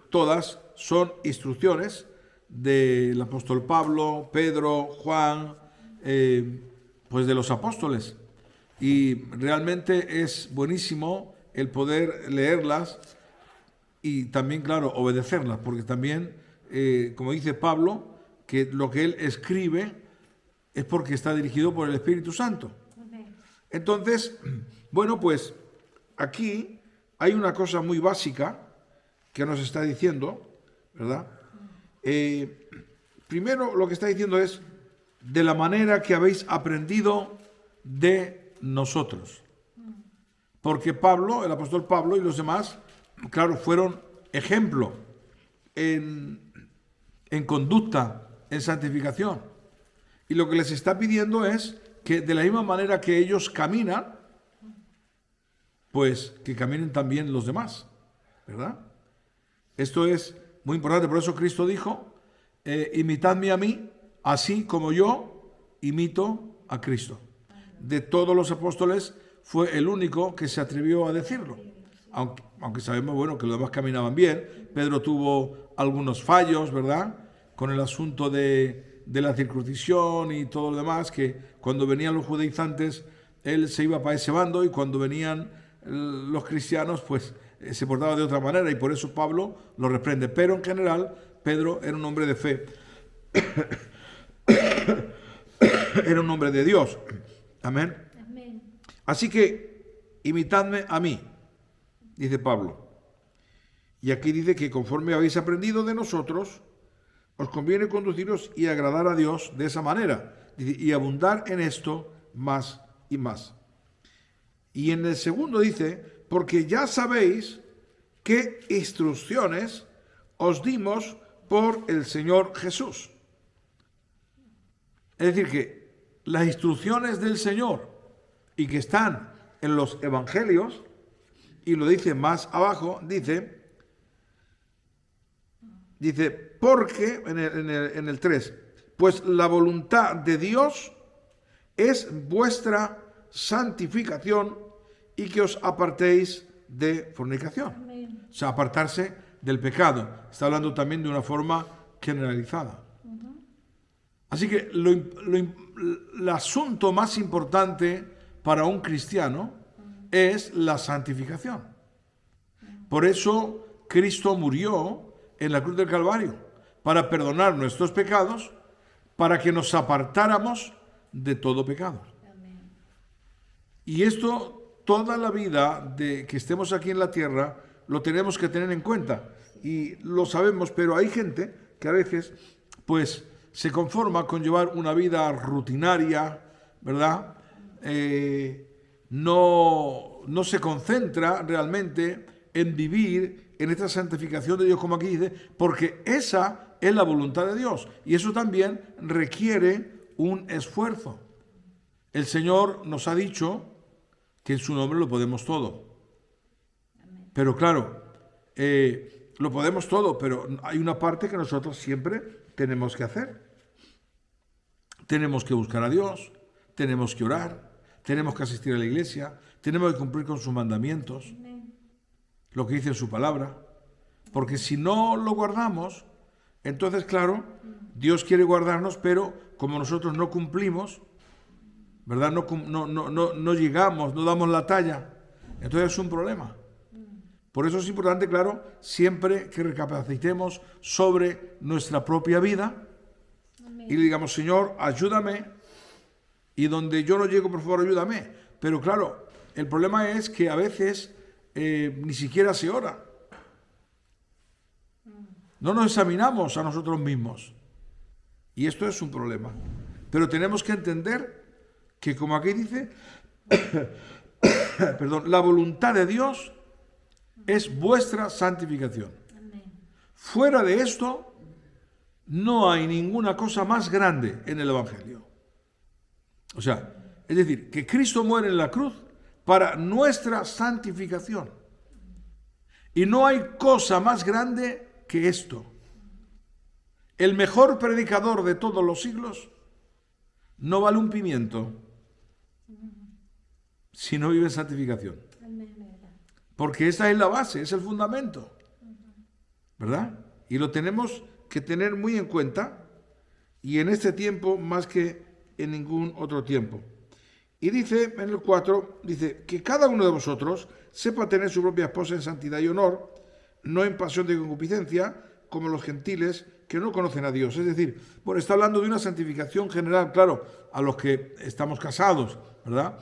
todas son instrucciones del apóstol Pablo, Pedro, Juan, pues de los apóstoles. Y realmente es buenísimo el poder leerlas y también, claro, obedecerlas, porque también, como dice Pablo, que lo que él escribe es porque está dirigido por el Espíritu Santo. Entonces, bueno, pues aquí hay una cosa muy básica que nos está diciendo, ¿verdad? Primero lo que está diciendo es de la manera que habéis aprendido de nosotros. Porque Pablo, el apóstol Pablo y los demás, claro, fueron ejemplo en conducta, en santificación. Y lo que les está pidiendo es que de la misma manera que ellos caminan, pues que caminen también los demás, ¿verdad? Esto es muy importante, por eso Cristo dijo, imitadme a mí, así como yo imito a Cristo. De todos los apóstoles fue el único que se atrevió a decirlo, aunque sabemos, bueno, que los demás caminaban bien. Pedro tuvo algunos fallos, ¿verdad?, con el asunto de la circuncisión y todo lo demás, que cuando venían los judaizantes, él se iba para ese bando, y cuando venían los cristianos, pues se portaba de otra manera, y por eso Pablo lo reprende. Pero en general, Pedro era un hombre de fe. Era un hombre de Dios. Amén. Amén. Así que, imitadme a mí, dice Pablo. Y aquí dice que conforme habéis aprendido de nosotros, os conviene conduciros y agradar a Dios de esa manera, y abundar en esto más y más. Y en el segundo dice, porque ya sabéis qué instrucciones os dimos por el Señor Jesús. Es decir, que las instrucciones del Señor, y que están en los evangelios, y lo dice más abajo, dice porque, en el 3, pues la voluntad de Dios es vuestra santificación y que os apartéis de fornicación. Amén. O sea, apartarse del pecado. Está hablando también de una forma generalizada. Así que el asunto más importante para un cristiano es la santificación. Por eso Cristo murió en la cruz del Calvario, para perdonar nuestros pecados, para que nos apartáramos de todo pecado. Amén. Y esto, toda la vida de que estemos aquí en la tierra, lo tenemos que tener en cuenta. Y lo sabemos, pero hay gente que a veces, pues, se conforma con llevar una vida rutinaria, ¿verdad? No se concentra realmente en vivir en esta santificación de Dios, como aquí dice, porque esa es la voluntad de Dios. Y eso también requiere un esfuerzo. El Señor nos ha dicho que en su nombre lo podemos todo. Pero claro, lo podemos todo, pero hay una parte que nosotros siempre tenemos que hacer. Tenemos que buscar a Dios, tenemos que orar, tenemos que asistir a la iglesia, tenemos que cumplir con sus mandamientos, lo que dice en su palabra, porque si no lo guardamos, entonces claro, Dios quiere guardarnos, pero como nosotros no cumplimos, ¿verdad? No llegamos, no damos la talla, entonces es un problema. Por eso es importante, claro, siempre que recapacitemos sobre nuestra propia vida y le digamos, Señor, ayúdame, y donde yo no llego, por favor, ayúdame. Pero claro, el problema es que a veces ni siquiera se ora. No nos examinamos a nosotros mismos. Y esto es un problema. Pero tenemos que entender que, como aquí dice, perdón, la voluntad de Dios es vuestra santificación. Amén. Fuera de esto, no hay ninguna cosa más grande en el Evangelio. O sea, es decir, que Cristo muere en la cruz para nuestra santificación. Y no hay cosa más grande que esto. El mejor predicador de todos los siglos no vale un pimiento si no vive en santificación. Amén, ¿verdad? Porque esa es la base, es el fundamento. ¿verdad? Y lo tenemos que tener muy en cuenta, y en este tiempo más que en ningún otro tiempo. Y dice en el 4, dice, que cada uno de vosotros sepa tener su propia esposa en santidad y honor, no en pasión de concupiscencia, como los gentiles que no conocen a Dios. Es decir, bueno, está hablando de una santificación general, claro, a los que estamos casados, ¿verdad?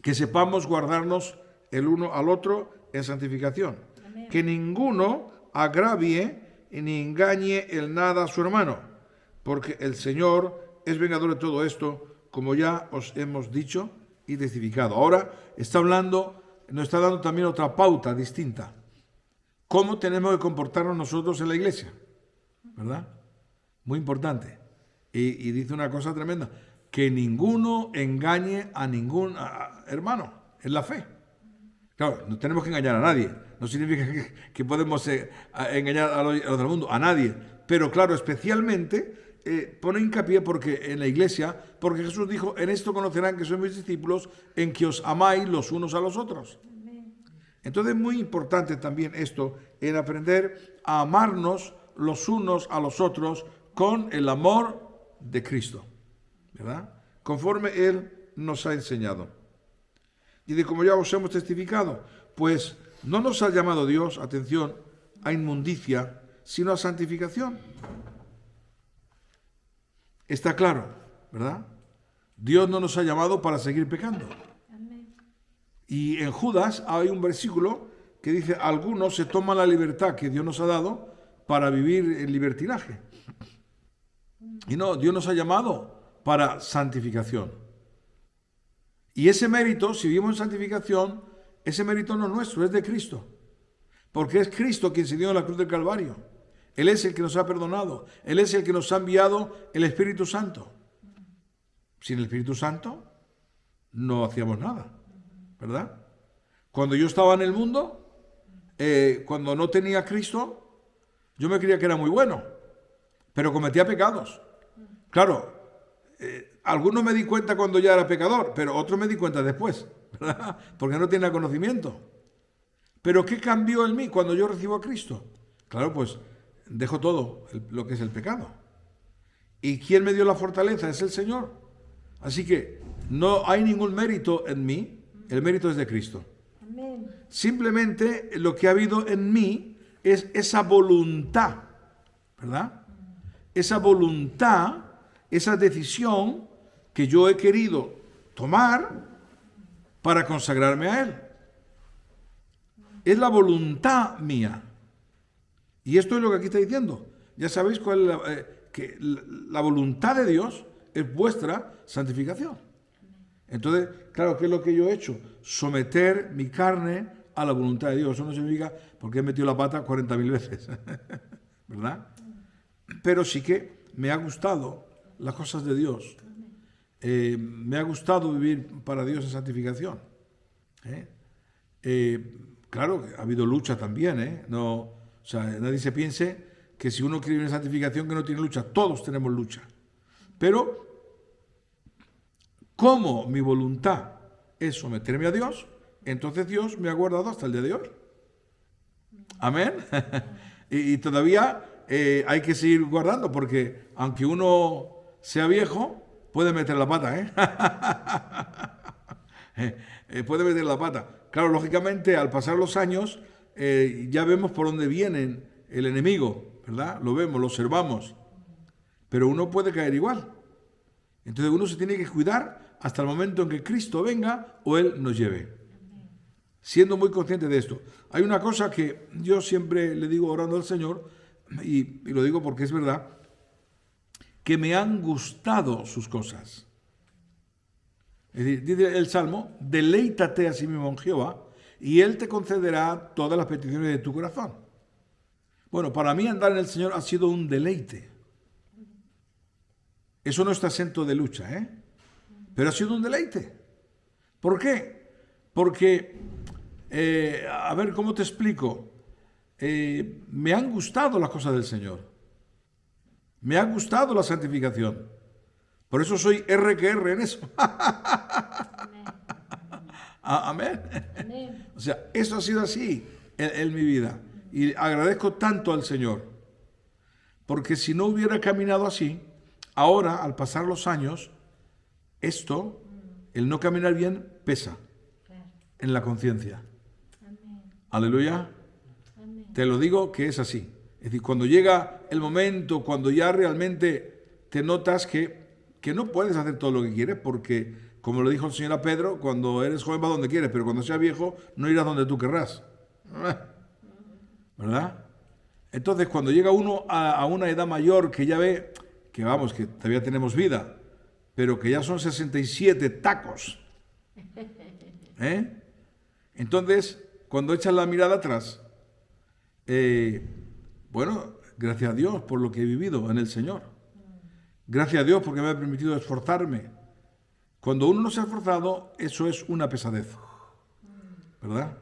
Que sepamos guardarnos el uno al otro en santificación. Amén. Que ninguno agravie ni engañe el nada a su hermano, porque el Señor es vengador de todo esto, como ya os hemos dicho y testificado. Ahora está hablando, nos está dando también otra pauta distinta. ¿Cómo tenemos que comportarnos nosotros en la iglesia? ¿Verdad? Muy importante. Y dice una cosa tremenda, que ninguno engañe a ningún hermano en la fe. Claro, no tenemos que engañar a nadie. No significa que podemos engañar a los del mundo, a nadie. Pero claro, especialmente pone hincapié porque en la iglesia, porque Jesús dijo, en esto conocerán que sois mis discípulos, en que os amáis los unos a los otros. Entonces es muy importante también esto, en aprender a amarnos los unos a los otros con el amor de Cristo, ¿verdad? Conforme Él nos ha enseñado. Y de como ya os hemos testificado, pues no nos ha llamado Dios, atención, a inmundicia, sino a santificación. Está claro, ¿verdad? Dios no nos ha llamado para seguir pecando. Y en Judas hay un versículo que dice, algunos se toman la libertad que Dios nos ha dado para vivir en libertinaje. Y no, Dios nos ha llamado para santificación. Y ese mérito, si vivimos en santificación, ese mérito no es nuestro, es de Cristo. Porque es Cristo quien se dio en la cruz del Calvario. Él es el que nos ha perdonado. Él es el que nos ha enviado el Espíritu Santo. Sin el Espíritu Santo no hacíamos nada, ¿verdad? Cuando yo estaba en el mundo, cuando no tenía a Cristo, yo me creía que era muy bueno, pero cometía pecados. Claro, algunos me di cuenta cuando ya era pecador, pero otros me di cuenta después, ¿verdad? Porque no tenía conocimiento. Pero ¿qué cambió en mí cuando yo recibo a Cristo? Claro, pues dejo todo lo que es el pecado. ¿Y quién me dio la fortaleza? Es el Señor. Así que no hay ningún mérito en mí, el mérito es de Cristo. Amén. Simplemente lo que ha habido en mí es esa voluntad, ¿verdad? Esa voluntad, esa decisión que yo he querido tomar para consagrarme a Él. Es la voluntad mía. Y esto es lo que aquí está diciendo. Ya sabéis cuál es que la voluntad de Dios es vuestra santificación. Entonces, claro, ¿qué es lo que yo he hecho? Someter mi carne a la voluntad de Dios. Eso no significa porque he metido la pata 40.000 veces, ¿verdad? Pero sí que me ha gustado las cosas de Dios. Me ha gustado vivir para Dios en santificación. Claro, ha habido lucha también, No, o sea, nadie se piense que si uno quiere vivir en santificación que no tiene lucha. Todos tenemos lucha. Pero como mi voluntad es someterme a Dios, entonces Dios me ha guardado hasta el día de hoy. Amén. y todavía hay que seguir guardando, porque aunque uno sea viejo, puede meter la pata, puede meter la pata. Claro, lógicamente, al pasar los años, ya vemos por dónde viene el enemigo, ¿verdad? Lo vemos, lo observamos. Pero uno puede caer igual. Entonces uno se tiene que cuidar hasta el momento en que Cristo venga o Él nos lleve. Siendo muy consciente de esto. Hay una cosa que yo siempre le digo orando al Señor, y lo digo porque es verdad, que me han gustado sus cosas. Es decir, dice el Salmo, deleítate a sí mismo en Jehová, y Él te concederá todas las peticiones de tu corazón. Bueno, para mí andar en el Señor ha sido un deleite. Eso no está exento de lucha, pero ha sido un deleite. ¿Por qué? Porque, a ver, ¿cómo te explico? Me han gustado las cosas del Señor. Me ha gustado la santificación. Por eso soy R que R en eso. Amén. Amén. O sea, eso ha sido así en mi vida. Y agradezco tanto al Señor, porque si no hubiera caminado así, ahora, al pasar los años, esto, el no caminar bien, pesa en la conciencia. Aleluya. Te lo digo que es así. Es decir, cuando llega el momento, cuando ya realmente te notas que no puedes hacer todo lo que quieres, porque, como le dijo el Señor a Pedro, cuando eres joven vas donde quieres, pero cuando seas viejo no irás donde tú querrás. ¿Verdad? Entonces, cuando llega uno a una edad mayor que ya ve que vamos, que todavía tenemos vida, pero que ya son 67 tacos, entonces, cuando echas la mirada atrás, bueno, gracias a Dios por lo que he vivido en el Señor. Gracias a Dios porque me ha permitido esforzarme. Cuando uno no se ha esforzado, eso es una pesadez, ¿verdad?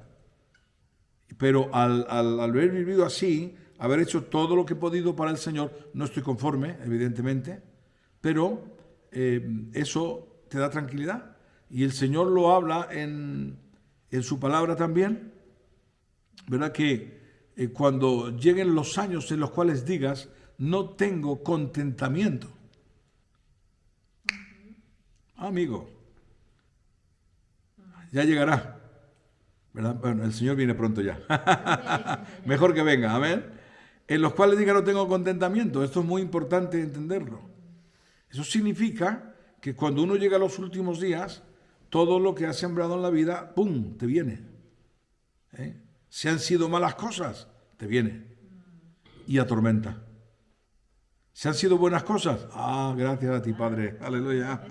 Pero al haber vivido así, haber hecho todo lo que he podido para el Señor, no estoy conforme, evidentemente, pero eso te da tranquilidad. Y el Señor lo habla en su palabra también, ¿verdad? Que cuando lleguen los años en los cuales digas, no tengo contentamiento. Amigo, ya llegará, ¿verdad? Bueno, el Señor viene pronto ya. Mejor que venga, amén. En los cuales diga no tengo contentamiento. Esto es muy importante entenderlo. Eso significa que cuando uno llega a los últimos días, todo lo que has sembrado en la vida, ¡pum!, te viene. Si han sido malas cosas, te viene y atormenta. Si han sido buenas cosas, gracias a ti, Padre. Aleluya.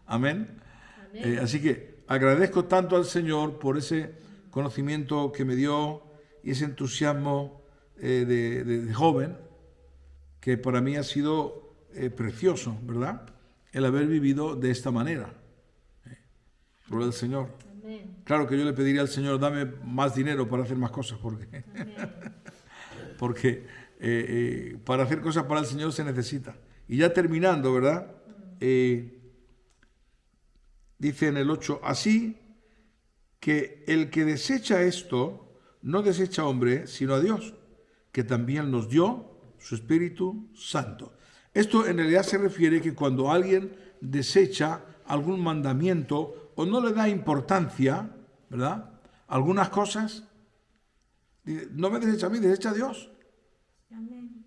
Amén. Así que agradezco tanto al Señor por ese conocimiento que me dio y ese entusiasmo de joven, que para mí ha sido precioso, ¿verdad? El haber vivido de esta manera. Gloria al Señor. Amén. Claro que yo le pediría al Señor, dame más dinero para hacer más cosas, porque para hacer cosas para el Señor se necesita. Y ya terminando, ¿verdad? Dice en el 8, así que el que desecha esto, no desecha a hombre, sino a Dios, que también nos dio su Espíritu Santo. Esto en realidad se refiere que cuando alguien desecha algún mandamiento o no le da importancia, ¿verdad? Algunas cosas, no me desecha a mí, desecha a Dios. Amén.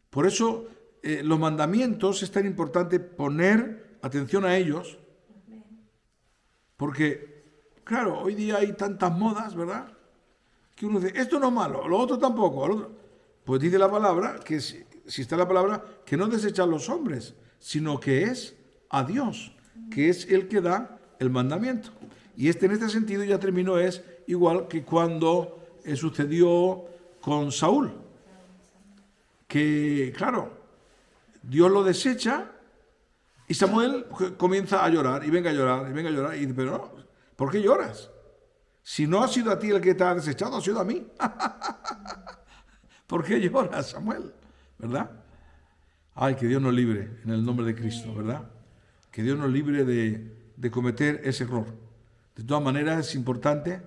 Por eso los mandamientos es tan importante poner atención a ellos, porque, claro, hoy día hay tantas modas, ¿verdad? Que uno dice, esto no es malo, lo otro tampoco. Lo otro. Pues dice la palabra, que si está la palabra, que no desecha a los hombres, sino que es a Dios, que es el que da el mandamiento. Y en este sentido ya terminó, es igual que cuando sucedió con Saúl, que, claro, Dios lo desecha y Samuel comienza a llorar, y venga a llorar, y venga a llorar, y dice, pero no, ¿por qué lloras? Si no ha sido a ti el que te ha desechado, ha sido a mí. ¿Por qué lloras, Samuel? ¿Verdad? Ay, que Dios nos libre en el nombre de Cristo, ¿verdad? Que Dios nos libre de cometer ese error. De todas maneras, es importante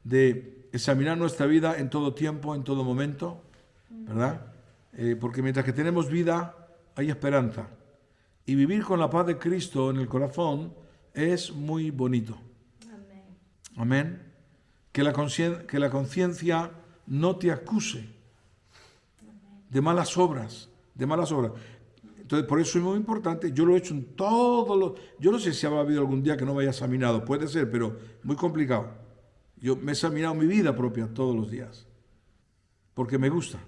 de examinar nuestra vida en todo tiempo, en todo momento, ¿verdad? Porque mientras que tenemos vida, hay esperanza. Y vivir con la paz de Cristo en el corazón es muy bonito. Amén. Amén. Que la conciencia no te acuse de malas obras, Entonces, por eso es muy importante. Yo lo he hecho en todos los... Yo no sé si habrá habido algún día que no me haya examinado. Puede ser, pero muy complicado. Yo me he examinado mi vida propia todos los días. Porque me gusta.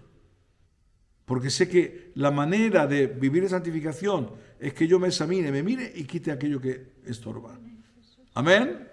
Porque sé que la manera de vivir en santificación es que yo me examine, me mire y quite aquello que estorba. Amén.